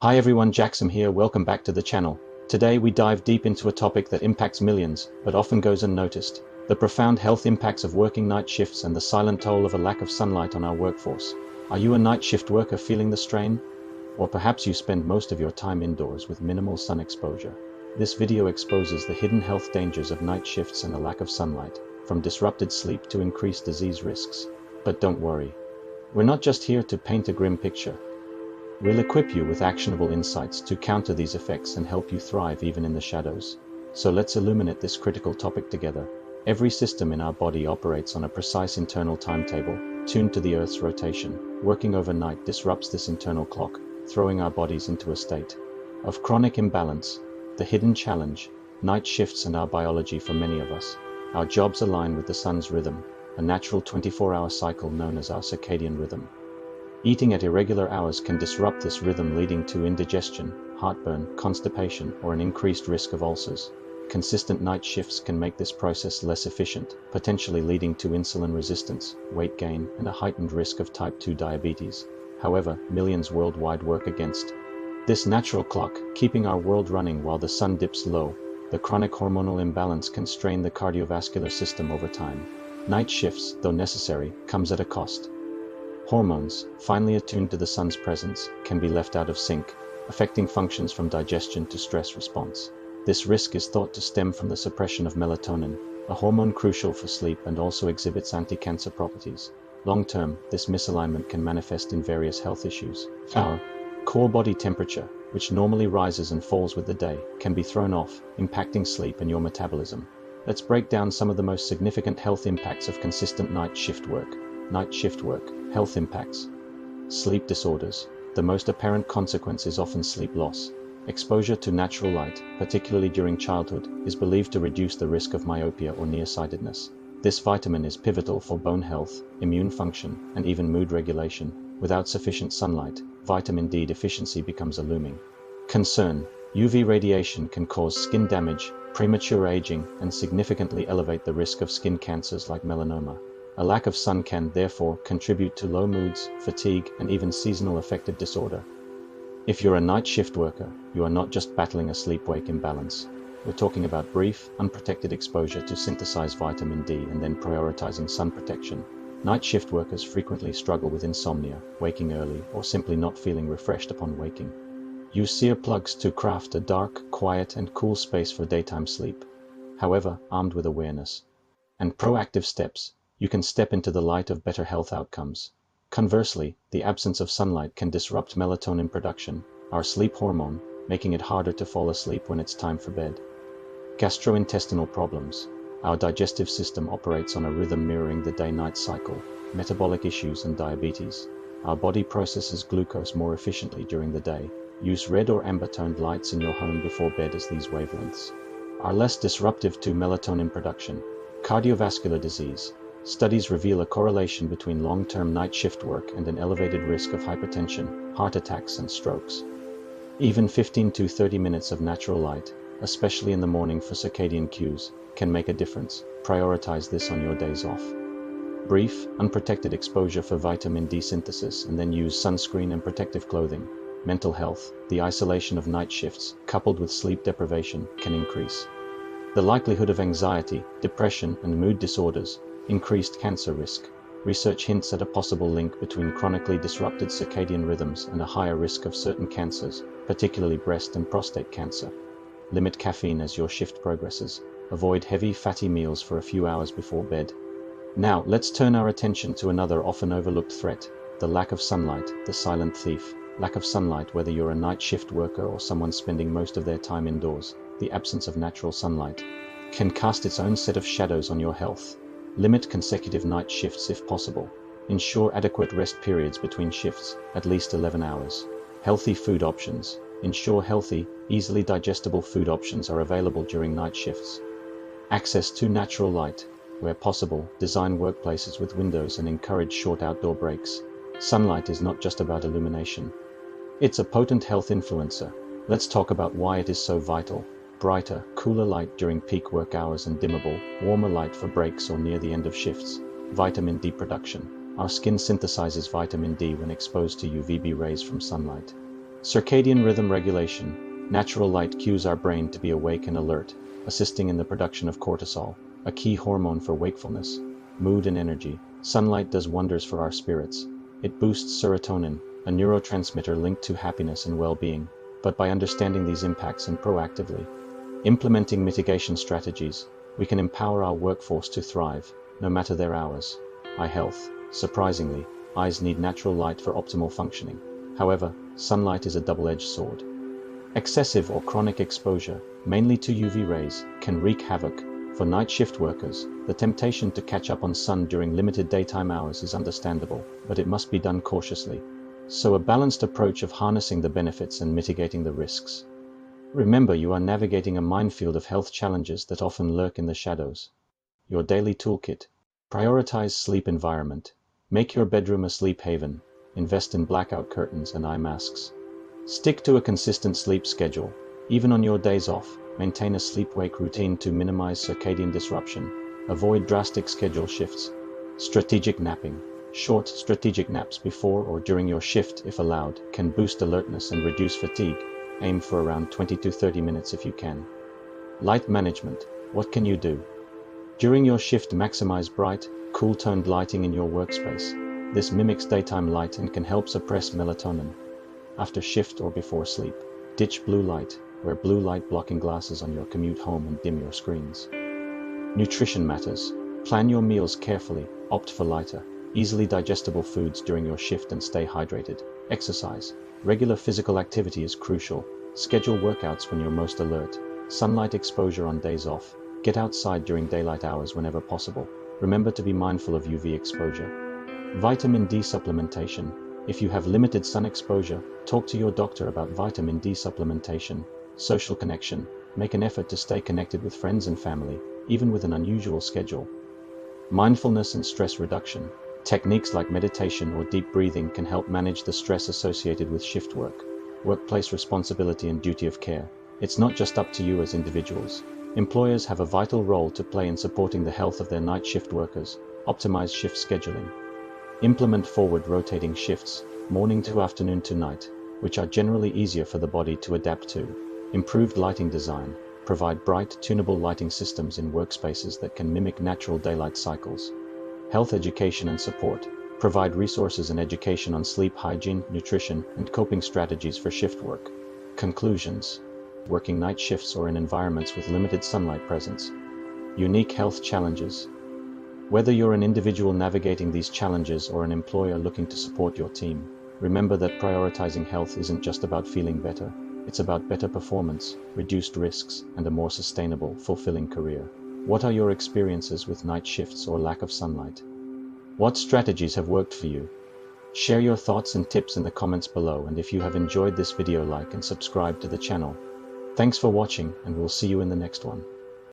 Hi everyone, Jackson here, welcome back to the channel. Today we dive deep into a topic that impacts millions, but often goes unnoticed. The profound health impacts of working night shifts and the silent toll of a lack of sunlight on our workforce. Are you a night shift worker feeling the strain? Or perhaps you spend most of your time indoors with minimal sun exposure. This video exposes the hidden health dangers of night shifts and the lack of sunlight, from disrupted sleep to increased disease risks. But don't worry. We're not just here to paint a grim picture. We'll equip you with actionable insights to counter these effects and help you thrive even in the shadows. So let's illuminate this critical topic together. Every system in our body operates on a precise internal timetable, tuned to the Earth's rotation. Working overnight disrupts this internal clock, throwing our bodies into a state of chronic imbalance. The hidden challenge: night shifts and our biology. For many of us, our jobs align with the sun's rhythm, a natural 24-hour cycle known as our circadian rhythm. Eating at irregular hours can disrupt this rhythm, leading to indigestion, heartburn, constipation, or an increased risk of ulcers. Consistent night shifts can make this process less efficient, potentially leading to insulin resistance, weight gain, and a heightened risk of type 2 diabetes. However, millions worldwide work against this natural clock, keeping our world running while the sun dips low. The chronic hormonal imbalance can strain the cardiovascular system over time. Night shifts, though necessary, comes at a cost. Hormones, finely attuned to the sun's presence, can be left out of sync, affecting functions from digestion to stress response. This risk is thought to stem from the suppression of melatonin, a hormone crucial for sleep and also exhibits anti-cancer properties. Long-term, this misalignment can manifest in various health issues. Our core body temperature, which normally rises and falls with the day, can be thrown off, impacting sleep and your metabolism. Let's break down some of the most significant health impacts of consistent night shift work. Night shift work. Health impacts. Sleep disorders. The most apparent consequence is often sleep loss. Exposure to natural light, particularly during childhood, is believed to reduce the risk of myopia or nearsightedness. This vitamin is pivotal for bone health, immune function, and even mood regulation. Without sufficient sunlight, vitamin D deficiency becomes a looming concern. UV radiation can cause skin damage, premature aging, and significantly elevate the risk of skin cancers like melanoma. A lack of sun can, therefore, contribute to low moods, fatigue, and even seasonal affective disorder. If you're a night shift worker, you are not just battling a sleep-wake imbalance. We're talking about brief, unprotected exposure to synthesized vitamin D and then prioritizing sun protection. Night shift workers frequently struggle with insomnia, waking early, or simply not feeling refreshed upon waking. Use earplugs to craft a dark, quiet, and cool space for daytime sleep. However, armed with awareness and proactive steps, you can step into the light of better health outcomes. Conversely, the absence of sunlight can disrupt melatonin production, our sleep hormone, making it harder to fall asleep when it's time for bed. Gastrointestinal problems. Our digestive system operates on a rhythm mirroring the day-night cycle. Metabolic issues and diabetes. Our body processes glucose more efficiently during the day. Use red or amber-toned lights in your home before bed, as these wavelengths are less disruptive to melatonin production. Cardiovascular disease. Studies reveal a correlation between long-term night shift work and an elevated risk of hypertension, heart attacks, and strokes. Even 15 to 30 minutes of natural light, especially in the morning for circadian cues, can make a difference. Prioritize this on your days off. Brief, unprotected exposure for vitamin D synthesis, and then use sunscreen and protective clothing. Mental health. The isolation of night shifts, coupled with sleep deprivation, can increase the likelihood of anxiety, depression, and mood disorders. Increased cancer risk. Research hints at a possible link between chronically disrupted circadian rhythms and a higher risk of certain cancers, particularly breast and prostate cancer. Limit caffeine as your shift progresses. Avoid heavy, fatty meals for a few hours before bed. Now, let's turn our attention to another often overlooked threat: the lack of sunlight, the silent thief. Lack of sunlight, whether you're a night shift worker or someone spending most of their time indoors, the absence of natural sunlight can cast its own set of shadows on your health. Limit consecutive night shifts if possible. Ensure adequate rest periods between shifts, at least 11 hours. Healthy food options. Ensure healthy, easily digestible food options are available during night shifts. Access to natural light. Where possible, design workplaces with windows and encourage short outdoor breaks. Sunlight is not just about illumination. It's a potent health influencer. Let's talk about why it is so vital. Brighter, cooler light during peak work hours and dimmable, warmer light for breaks or near the end of shifts. Vitamin D production. Our skin synthesizes vitamin D when exposed to UVB rays from sunlight. Circadian rhythm regulation. Natural light cues our brain to be awake and alert, assisting in the production of cortisol, a key hormone for wakefulness, mood and energy. Sunlight does wonders for our spirits. It boosts serotonin, a neurotransmitter linked to happiness and well-being. But by understanding these impacts and proactively implementing mitigation strategies, we can empower our workforce to thrive, no matter their hours. Eye health. Surprisingly, eyes need natural light for optimal functioning. However, sunlight is a double-edged sword. Excessive or chronic exposure, mainly to UV rays, can wreak havoc. For night shift workers, the temptation to catch up on sun during limited daytime hours is understandable, but it must be done cautiously. So a balanced approach of harnessing the benefits and mitigating the risks. Remember, you are navigating a minefield of health challenges that often lurk in the shadows. Your daily toolkit. Prioritize sleep environment. Make your bedroom a sleep haven. Invest in blackout curtains and eye masks. Stick to a consistent sleep schedule. Even on your days off, maintain a sleep-wake routine to minimize circadian disruption. Avoid drastic schedule shifts. Strategic napping. Short, strategic naps before or during your shift, if allowed, can boost alertness and reduce fatigue. Aim for around 20 to 30 minutes if you can. Light management. What can you do? During your shift, maximize bright, cool-toned lighting in your workspace. This mimics daytime light and can help suppress melatonin. After shift or before sleep, ditch blue light. Wear blue light blocking glasses on your commute home and dim your screens. Nutrition matters. Plan your meals carefully. Opt for lighter, easily digestible foods during your shift and stay hydrated. Exercise. Regular physical activity is crucial. Schedule workouts when you're most alert. Sunlight exposure on days off. Get outside during daylight hours whenever possible. Remember to be mindful of UV exposure. Vitamin D supplementation. If you have limited sun exposure, talk to your doctor about vitamin D supplementation. Social connection. Make an effort to stay connected with friends and family, even with an unusual schedule. Mindfulness and stress reduction. Techniques like meditation or deep breathing can help manage the stress associated with shift work. Workplace responsibility and duty of care. It's not just up to you as individuals. Employers have a vital role to play in supporting the health of their night shift workers. Optimize shift scheduling. Implement forward rotating shifts, morning to afternoon to night, which are generally easier for the body to adapt to. Improved lighting design. Provide bright, tunable lighting systems in workspaces that can mimic natural daylight cycles. Health education and support. Provide resources and education on sleep hygiene, nutrition, and coping strategies for shift work. Conclusions. Working night shifts or in environments with limited sunlight presence. Unique health challenges. Whether you're an individual navigating these challenges or an employer looking to support your team, remember that prioritizing health isn't just about feeling better. It's about better performance, reduced risks, and a more sustainable, fulfilling career. What are your experiences with night shifts or lack of sunlight? What strategies have worked for you? Share your thoughts and tips in the comments below, and if you have enjoyed this video, like and subscribe to the channel. Thanks for watching, and we'll see you in the next one.